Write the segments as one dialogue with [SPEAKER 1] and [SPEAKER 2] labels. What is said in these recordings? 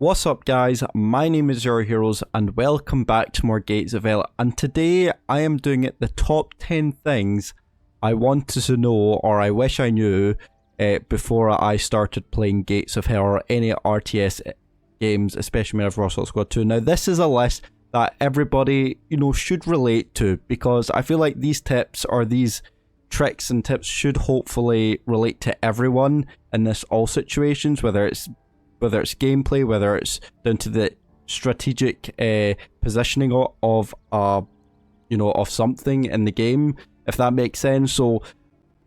[SPEAKER 1] What's up guys, my name is Zero Heroes and welcome back to more Gates of Hell, and today I am doing the top 10 things I wanted to know or I wish I knew before I started playing Gates of Hell or any RTS games, especially Medieval Warfare Squad 2. Now this is a list that everybody, should relate to, because I feel like these tips or these tricks and tips should hopefully relate to everyone in all situations, whether it's gameplay, whether it's down to the strategic positioning of something in the game, if that makes sense. So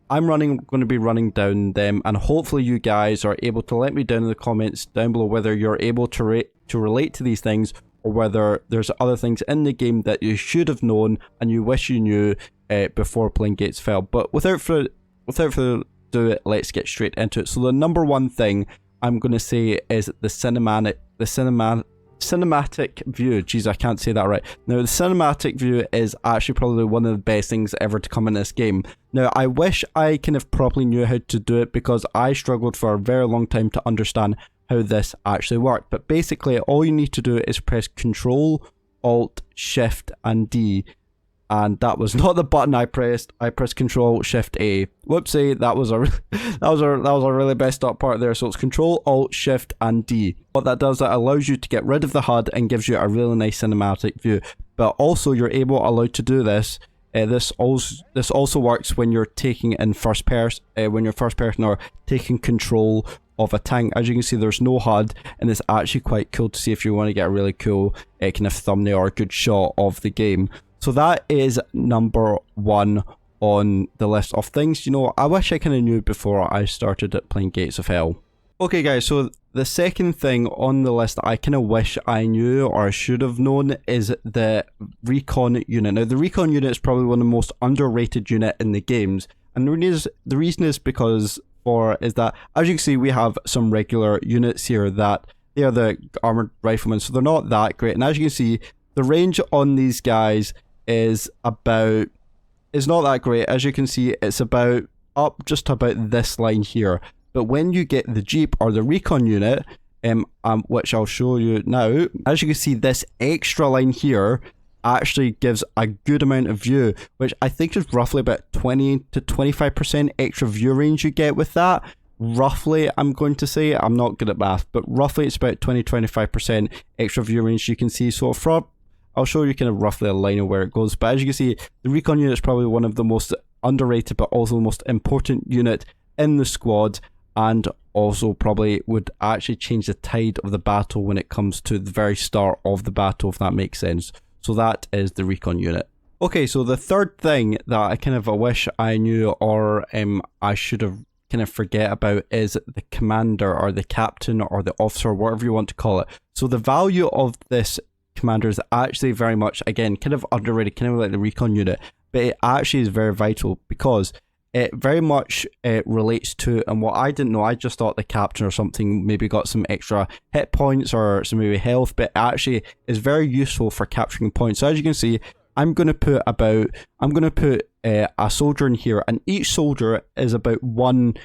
[SPEAKER 1] I'm going to be running down them, and hopefully you guys are able to let me down in the comments down below whether you're able to relate to these things, or whether there's other things in the game that you should have known and you wish you knew before playing Gates of Hell. But without further ado, let's get straight into it. So the number one thing I'm going to say is the cinematic view. Jeez, I can't say that right. Now, the cinematic view is actually probably one of the best things ever to come in this game. Now, I wish I kind of properly knew how to do it, because I struggled for a very long time to understand how this actually worked. But basically, all you need to do is press Control, Alt, Shift, and D. And that was not the button I pressed. I pressed Control Shift A. Whoopsie, that was a really messed up part there. So it's Control Alt Shift and D. What that does, that allows you to get rid of the HUD and gives you a really nice cinematic view. But also, you're allowed to do this. This also works when you're taking in first person, or taking control of a tank. As you can see, there's no HUD, and it's actually quite cool to see if you want to get a really cool kind of thumbnail or a good shot of the game. So that is number one on the list of things, I wish I kind of knew before I started playing Gates of Hell. Okay guys, so the second thing on the list that I kind of wish I knew or I should have known is the Recon Unit. Now, the Recon Unit is probably one of the most underrated unit in the games, and the reason is because that, as you can see, we have some regular units here that they are the armored riflemen, so they're not that great. And as you can see, the range on these guys is not that great. As you can see, it's just about this line here. But when you get the Jeep or the Recon Unit, which I'll show you now, as you can see, this extra line here actually gives a good amount of view, which I think is roughly about 20 to 25% extra view range you get with that. Roughly, I'm going to say, I'm not good at math, but roughly it's about 20-25% extra view range you can see. So I'll show you kind of roughly a line of where it goes. But as you can see, the Recon Unit is probably one of the most underrated, but also the most important unit in the squad, and also probably would actually change the tide of the battle when it comes to the very start of the battle, if that makes sense. So that is the Recon Unit. Okay, so the third thing that I kind of wish I knew, or I should have kind of forget about, is the commander or the captain or the officer, whatever you want to call it. So the value of this commander is actually very much, again, kind of underrated, kind of like the Recon Unit, but it actually is very vital, because it very much relates to, and what I didn't know, I just thought the captain or something maybe got some extra hit points or some maybe health, but it actually is very useful for capturing points. So as you can see, I'm going to put a soldier in here, and each soldier is about one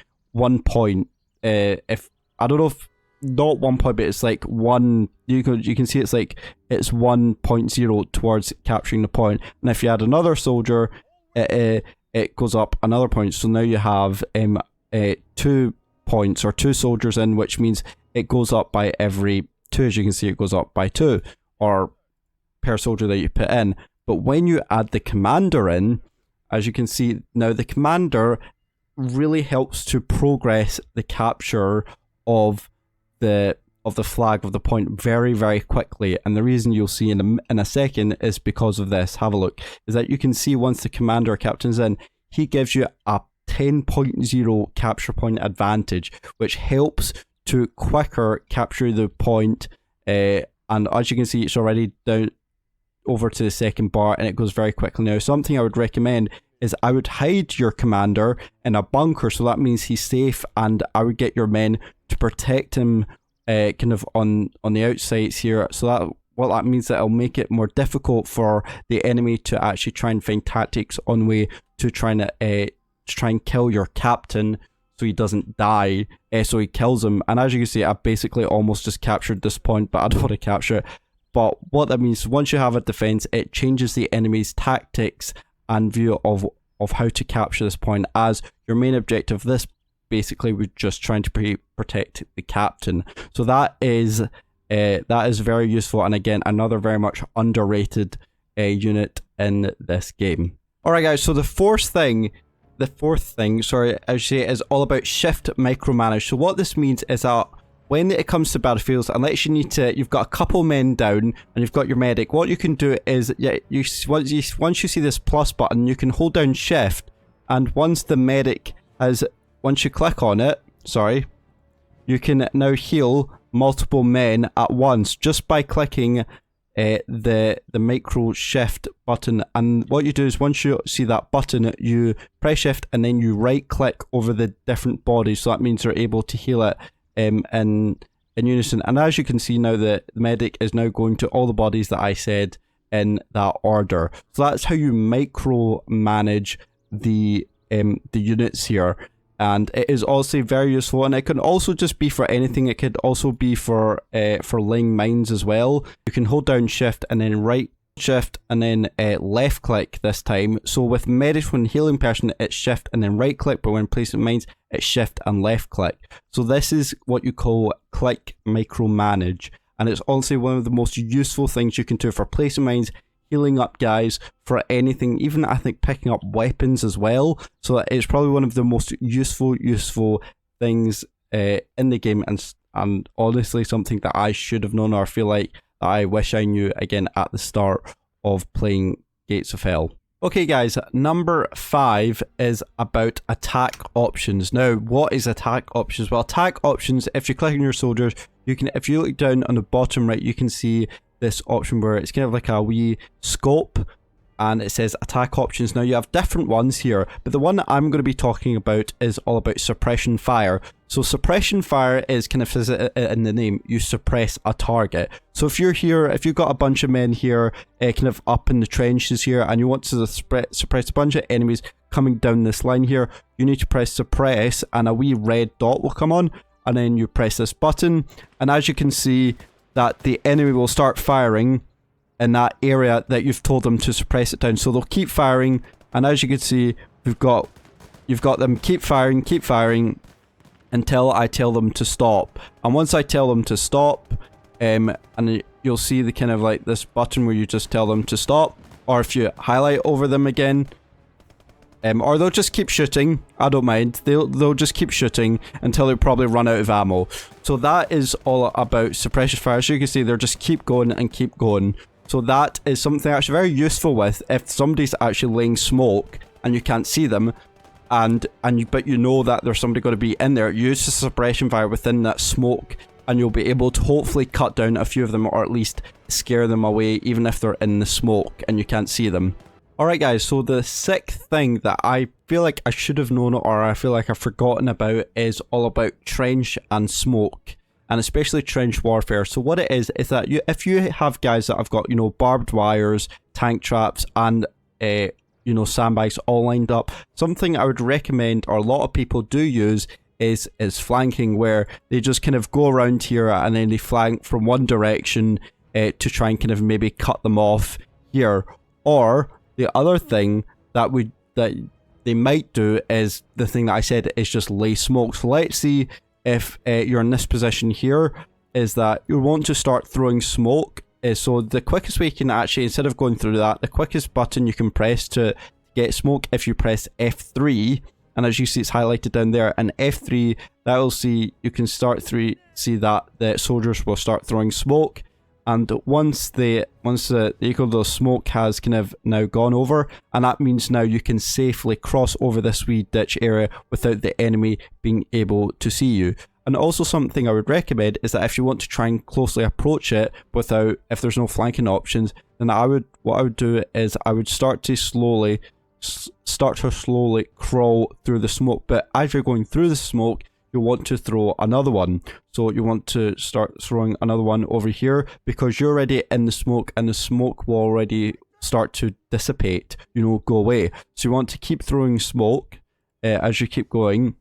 [SPEAKER 1] point. If I don't know if not 1 point, but it's like one. You can see it's 1.0 towards capturing the point. And if you add another soldier, it goes up another point. So now you have 2 points or 2 soldiers in, which means it goes up by every 2. As you can see, it goes up by 2 or per soldier that you put in. But when you add the commander in, as you can see now, the commander really helps to progress the capture of the flag of the point very, very quickly. And the reason you'll see in a second is because of this. Have a look. Is that you can see once the commander or captain's in, he gives you a 10.0 capture point advantage, which helps to quicker capture the point. And as you can see, it's already down over to the second bar, and it goes very quickly now. Something I would recommend is I would hide your commander in a bunker, so that means he's safe, and I would get your men to protect him kind of on the outsides here. So that what that means, that it'll make it more difficult for the enemy to actually try and find tactics on way to try and kill your captain. so he doesn't die, so he kills him. And as you can see, I've basically almost just captured this point, but I don't want to capture it. But what that means, once you have a defense, it changes the enemy's tactics and view of how to capture this point, as your main objective this basically was just trying to protect the captain. So that is very useful, and again, another very much underrated unit in this game. Alright guys, so the fourth thing, sorry, I should say, is all about shift micromanage. So what this means is that when it comes to battlefields, unless you've got a couple men down and you've got your medic, what you can do is, once you see this plus button, you can hold down shift, and once the medic once you click on it, sorry, you can now heal multiple men at once just by clicking the micro shift button. And what you do is, once you see that button, you press shift and then you right click over the different bodies, so that means you're able to heal it in unison. And as you can see now, the medic is now going to all the bodies that I said in that order. So that's how you micro manage the units here. And it is also very useful, and it can also just be for anything. It could also be for laying mines as well. You can hold down shift and then right shift and then left click this time. So with medics, when healing person, it's shift and then right click, but when placing mines, it's shift and left click. So this is what you call click micromanage, and it's also one of the most useful things you can do for placing mines, healing up guys, for anything, even I think picking up weapons as well. So it's probably one of the most useful things in the game, and honestly something that I should have known, or feel like that I wish I knew again at the start of playing Gates of Hell. Okay guys, number 5 is about attack options. Now, what is attack options? Well, attack options, if you click on your soldiers, you can, if you look down on the bottom right, you can see this option where it's kind of like a wee scope, and it says attack options. Now you have different ones here, but the one that I'm going to be talking about is all about suppression fire. So suppression fire is kind of, says it in the name, you suppress a target. So if you're here, if you've got a bunch of men here, kind of up in the trenches here, and you want to suppress a bunch of enemies coming down this line here, you need to press suppress, and a wee red dot will come on, and then you press this button, and as you can see, that the enemy will start firing in that area that you've told them to suppress it down. So they'll keep firing, and as you can see, you've got them keep firing until I tell them to stop. And once I tell them to stop, and you'll see the kind of like this button where you just tell them to stop, or if you highlight over them again, or they'll just keep shooting. I don't mind. They'll just keep shooting until they probably run out of ammo. So that is all about suppression fire. As you can see, they'll just keep going and keep going. So that is something actually very useful with if somebody's actually laying smoke and you can't see them, but you know that there's somebody going to be in there. Use the suppression fire within that smoke, and you'll be able to hopefully cut down a few of them, or at least scare them away, even if they're in the smoke and you can't see them. Alright guys, so the 6th thing that I feel like I should have known, or I feel like I've forgotten about, is all about trench and smoke, and especially trench warfare. So what it is that if you have guys that have got, you know, barbed wires, tank traps, and you know, sandbags all lined up, something I would recommend, or a lot of people do use, is flanking, where they just kind of go around here and then they flank from one direction to try and kind of maybe cut them off here. Or the other thing that they might do is the thing that I said, is just lay smoke. So let's see if you're in this position here, is that you want to start throwing smoke. So the quickest way you can actually, instead of going through that, the quickest button you can press to get smoke, if you press F3, and as you see it's highlighted down there, and F3, that will see, you can see that the soldiers will start throwing smoke. And once the equal smoke has kind of now gone over, and that means now you can safely cross over this wee ditch area without the enemy being able to see you. And also something I would recommend is that if you want to try and closely approach it if there's no flanking options, then what I would do is I would start to slowly crawl through the smoke. But as you're going through the smoke, you want to throw another one. So you want to start throwing another one over here, because you're already in the smoke, and the smoke will already start to dissipate, you know, go away. So you want to keep throwing smoke as you keep going.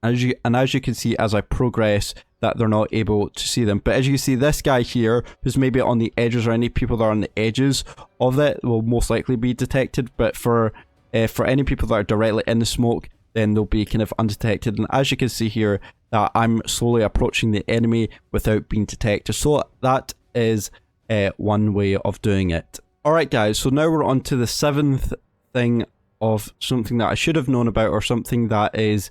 [SPEAKER 1] As you can see, as I progress, that they're not able to see them. But as you see, this guy here, who's maybe on the edges, or any people that are on the edges of it, will most likely be detected. But for any people that are directly in the smoke, then they'll be kind of undetected. And as you can see here, that I'm slowly approaching the enemy without being detected. So that is one way of doing it. Alright guys, so now we're on to the 7th thing of something that I should have known about, or something that is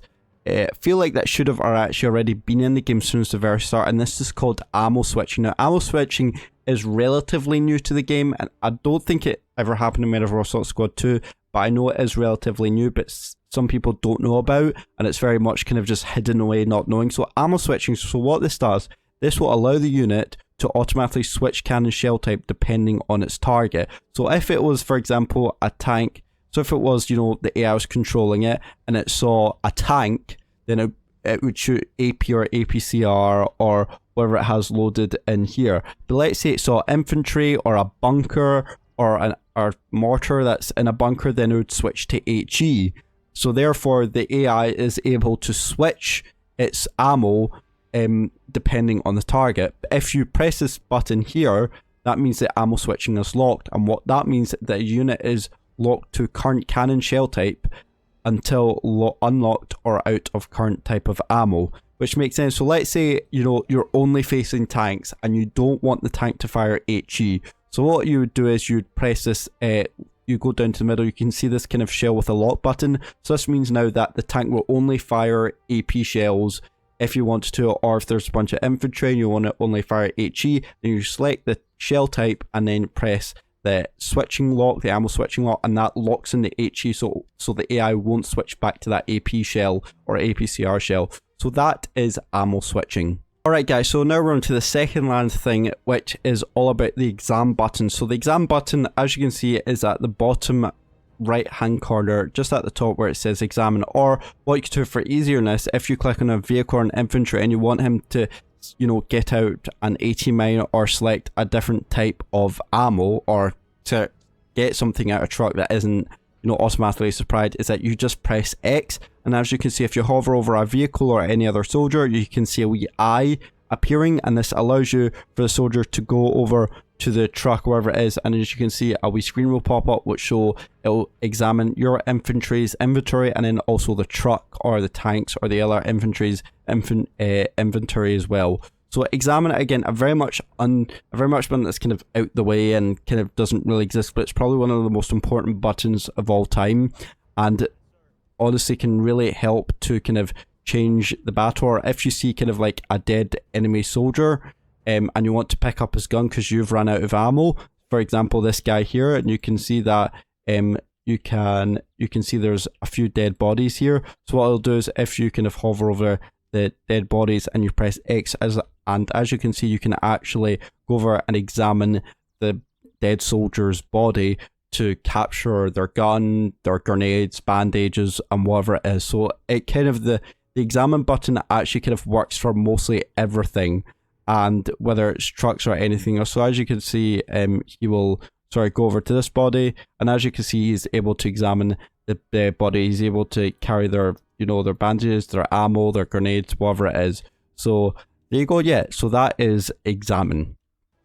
[SPEAKER 1] feel like that should have actually already been in the game since the very start, and this is called ammo switching. Now, ammo switching is relatively new to the game, and I don't think it ever happened in Medieval Assault Squad 2, but I know it is relatively new, but some people don't know about, and it's very much kind of just hidden away, not knowing. So ammo switching, so what this does, this will allow the unit to automatically switch cannon shell type depending on its target. So if it was, for example, a tank, so if it was, you know, the AI was controlling it, and it saw a tank, then it would shoot AP or APCR or whatever it has loaded in here. But let's say it saw infantry or a bunker or a mortar that's in a bunker, then it would switch to HE. So therefore, the AI is able to switch its ammo depending on the target. But if you press this button here, that means that ammo switching is locked, and what that means is that a unit is locked to current cannon shell type until unlocked or out of current type of ammo, which makes sense. So let's say, you know, you're only facing tanks and you don't want the tank to fire HE. So what you would do is you'd press this, you go down to the middle, you can see this kind of shell with a lock button. So this means now that the tank will only fire AP shells if you want to, or if there's a bunch of infantry and you want to only fire HE, then you select the shell type and then press the switching lock, the ammo switching lock, and that locks in the HE, so the AI won't switch back to that AP shell or APCR shell. So that is ammo switching. Alright guys, so now we're on to the second land thing, which is all about the exam button. So the exam button, as you can see, is at the bottom right hand corner, just at the top where it says examine. Or what you could do for easierness, if you click on a vehicle or an infantry and you want him to, you know, get out an 80 mine or select a different type of ammo, or to get something out of a truck that isn't, you know, automatically supplied, is that you just press X, and as you can see, if you hover over a vehicle or any other soldier, you can see a wee eye appearing, and this allows you for the soldier to go over to the truck, wherever it is, and as you can see, a wee screen will pop up which it'll examine your infantry's inventory, and then also the truck or the tanks or the other infantry's inventory as well. So examine it, again, a very much one that's kind of out the way and kind of doesn't really exist, but it's probably one of the most important buttons of all time, and honestly can really help to kind of change the battle. Or if you see kind of like a dead enemy soldier, and you want to pick up his gun because you've run out of ammo, for example this guy here, and you can see that you can see there's a few dead bodies here. So what I'll do is, if you kind of hover over the dead bodies and you press X, and as you can see, you can actually go over and examine the dead soldier's body to capture their gun, their grenades, bandages, and whatever it is. So it kind of, the examine button actually kind of works for mostly everything, and whether it's trucks or anything else. So as you can see, he will go over to this body, and as you can see, he's able to examine the body. He's able to carry their, you know, their bandages, their ammo, their grenades, whatever it is. So there you go. Yeah, so that is examine.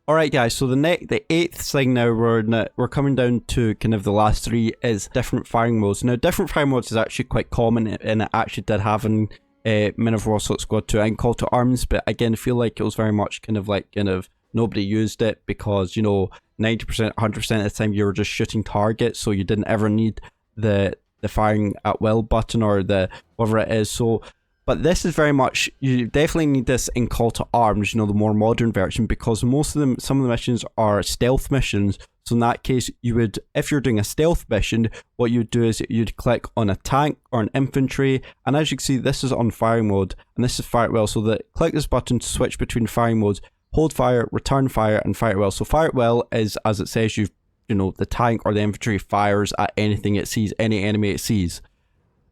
[SPEAKER 1] Alright guys, so the 8th thing now, we're coming down to kind of the last 3, is different firing modes. Now different firing modes is actually quite common, and it actually did have in Medieval Assault Squad 2 and Call to Arms, but again I feel like it was very much kind of nobody used it, because, you know, 90%, 100% of the time you were just shooting targets, so you didn't ever need the firing at will button or the whatever it is. So but this is very much, you definitely need this in Call to Arms, you know, the more modern version, because some of the missions are stealth missions. So in that case, you would, if you're doing a stealth mission, what you'd do is you'd click on a tank or an infantry, and as you can see, this is on firing mode, and this is fire at will. So click this button to switch between firing modes: hold fire, return fire, and fire at will. So fire at will is, as it says, you know, the tank or the infantry fires at anything it sees, any enemy it sees.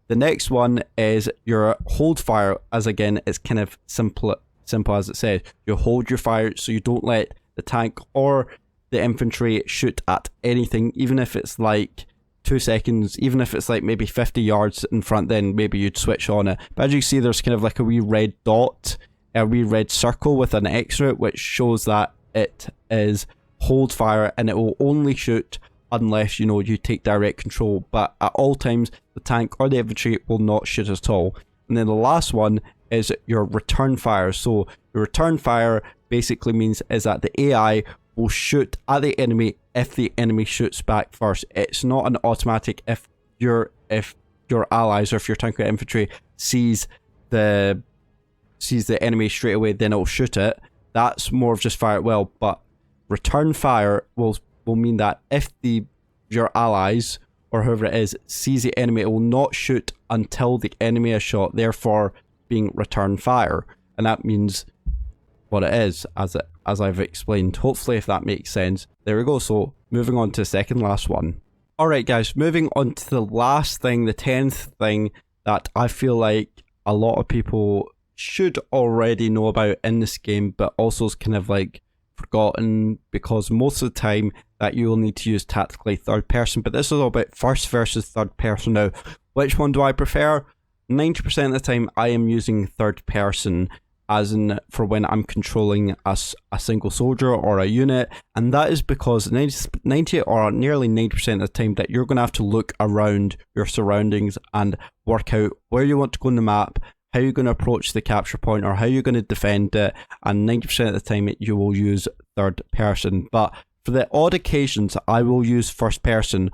[SPEAKER 1] The next one is your hold fire, as again, it's kind of simple as it says. You hold your fire, so you don't let the tank or the infantry shoot at anything, even if it's like 2 seconds, even if it's like maybe 50 yards in front, then maybe you'd switch on it. But as you see, there's kind of like a wee red dot, a wee red circle with an X through it, which shows that it is hold fire and it will only shoot unless, you know, you take direct control. But at all times, the tank or the infantry will not shoot at all. And then the last one is your return fire. So your return fire basically means is that the AI will shoot at the enemy if the enemy shoots back first. It's not an automatic if your allies or if your tank or infantry sees the enemy straight away, then it'll shoot it. That's more of just fire at will. But return fire will mean that if your allies or whoever it is sees the enemy, it will not shoot until the enemy is shot, therefore being return fire. And that means what it is, as I've explained. Hopefully, if that makes sense. There we go. So moving on to the second last one. Alright guys, moving on to the last thing, the 10th thing that I feel like a lot of people should already know about in this game, but also is kind of like forgotten, because most of the time that you will need to use tactically third person. But this is all about first versus third person. Now, which one do I prefer? 90% of the time I am using third person, as in for when I'm controlling a single soldier or a unit, and that is because 90 or nearly 90% of the time that you're going to have to look around your surroundings and work out where you want to go on the map, how you're going to approach the capture point, or how you're going to defend it, and 90% of the time you will use third person. But for the odd occasions I will use first person,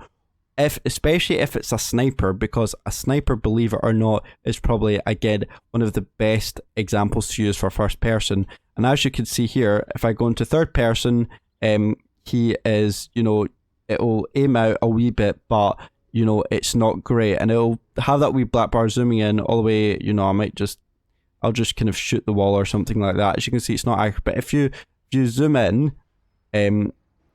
[SPEAKER 1] especially if it's a sniper, because a sniper, believe it or not, is probably again one of the best examples to use for first person. And as you can see here, if I go into third person, he is, you know, it'll aim out a wee bit, but you know, it's not great, and it'll have that wee black bar zooming in all the way. You know, I'll just kind of shoot the wall or something like that. As you can see, it's not accurate, but if you zoom in,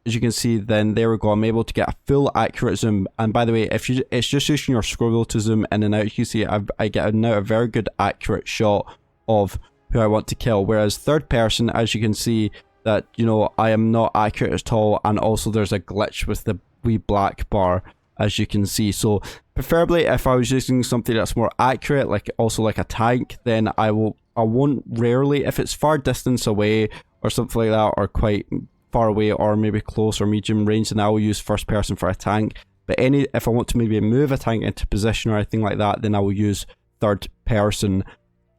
[SPEAKER 1] as you can see, then there we go, I'm able to get a full accurate zoom. And by the way, it's just using your scroll wheel to zoom in and out, you can see I get now a very good accurate shot of who I want to kill. Whereas third person, as you can see, that, you know, I am not accurate at all, and also there's a glitch with the wee black bar, as you can see. So preferably if I was using something that's more accurate, like also like a tank, then I won't rarely, if it's far distance away or something like that, or quite far away, or maybe close or medium range, then I will use first person for a tank. But if I want to maybe move a tank into position or anything like that, then I will use third person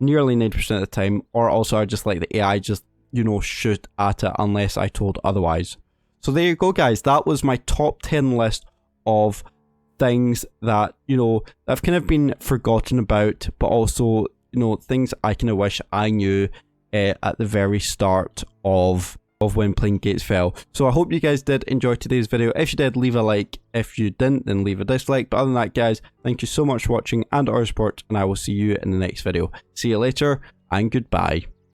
[SPEAKER 1] nearly 90% of the time. Or also I just like the AI just, you know, shoot at it unless I told otherwise. So there you go guys, that was my top 10 list of things that, you know, I've kind of been forgotten about, but also, you know, things I kind of wish I knew at the very start of when playing Gatesfell. So I hope you guys did enjoy today's video. If you did, leave a like. If you didn't, then leave a dislike. But other than that guys, thank you so much for watching and our support, and I will see you in the next video. See you later and goodbye.